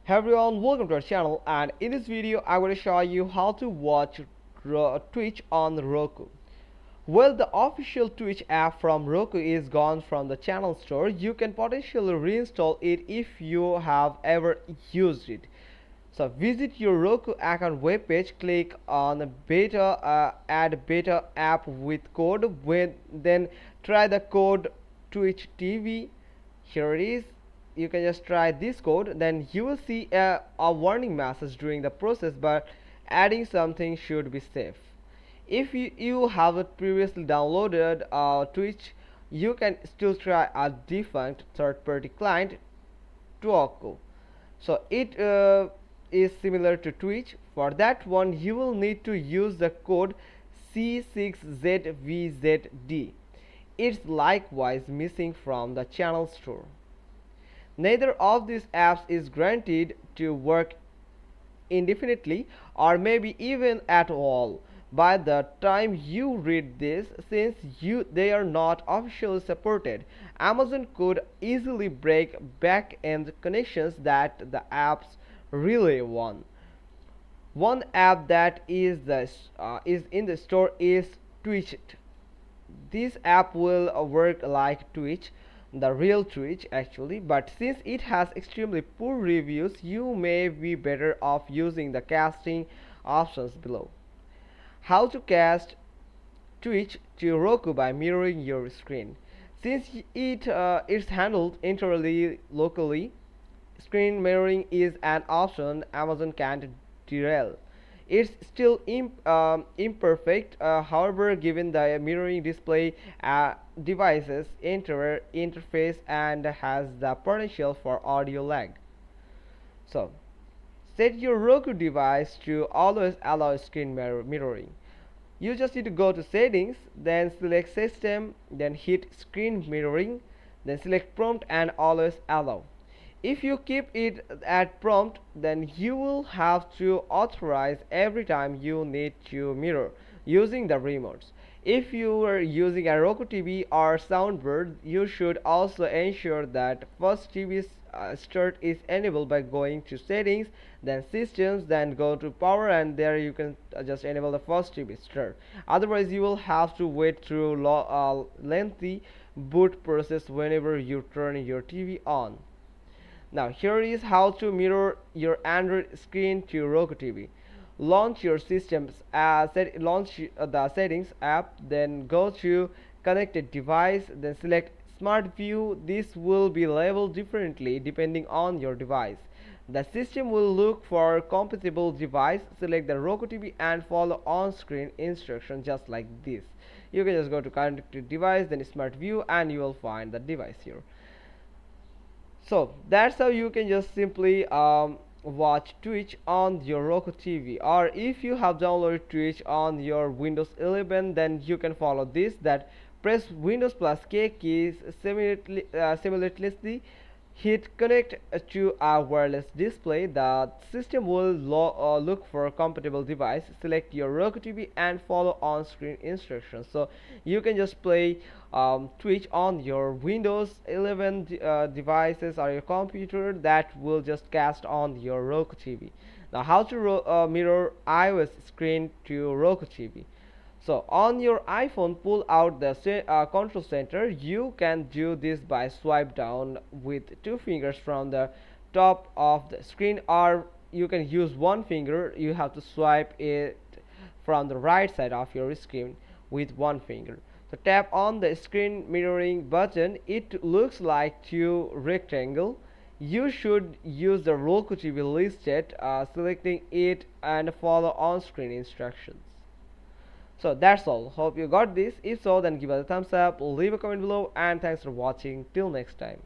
Hey everyone, welcome to our channel, and in this video I'm going to show you how to watch Twitch on Roku. Well, the official Twitch app from Roku is gone from the channel store. You can potentially reinstall it if you have ever used it. So visit your Roku account webpage, click on add beta app with code, then try the code Twitch TV. Here it is. You can just try this code, then you will see a warning message during the process, but adding something should be safe. If you haven't previously downloaded Twitch, you can still try a defunct third-party client, Roku. So it is similar to Twitch. For that one, you will need to use the code C6ZVZD. It's likewise missing from the channel store. Neither of these apps is guaranteed to work indefinitely or maybe even at all by the time you read this. Since they are not officially supported, Amazon could easily break back-end connections that the apps rely on. One app that is in the store is Twitch. This app will work like Twitch, the real Twitch actually, but since it has extremely poor reviews, you may be better off using the casting options below. How to cast Twitch to Roku by mirroring your screen. Since it is handled entirely locally, screen mirroring is an option Amazon can't derail. It's still imperfect, however, given the mirroring display device's interface and has the potential for audio lag. So, set your Roku device to always allow screen mirroring. You just need to go to settings, then select system, then hit screen mirroring, then select prompt and always allow. If you keep it at prompt, then you will have to authorize every time you need to mirror using the remotes. If you are using a Roku TV or soundboard, you should also ensure that first TV start is enabled by going to settings, then systems, then go to power, and there you can just enable the first TV start. Otherwise you will have to wait through lengthy boot process whenever you turn your TV on. Now here is how to mirror your Android screen to Roku TV. Launch your system's launch the settings app, then go to connected device, then select smart view. This will be labeled differently depending on your device. The system will look for compatible device, select the Roku TV and follow on-screen instructions just like this. You can just go to connected device, then smart view, and you will find the device here. So that's how you can just simply watch Twitch on your Roku TV. Or if you have downloaded Twitch on your Windows 11, then you can follow this, that press Windows plus K keys simultaneously, hit connect to a wireless display. The system will look for a compatible device, select your Roku TV and follow on-screen instructions. So you can just play Twitch on your Windows 11 devices or your computer that will just cast on your Roku TV. Now how to mirror iOS screen to Roku TV. So on your iPhone, pull out the control center. You can do this by swipe down with two fingers from the top of the screen, or you can use one finger. You have to swipe it from the right side of your screen with one finger. So tap on the screen mirroring button. It looks like two rectangle. You should use the Roku TV listed, selecting it and follow on-screen instructions. So that's all. Hope you got this. If so, then give us a thumbs up, leave a comment below, and thanks for watching. Till next time.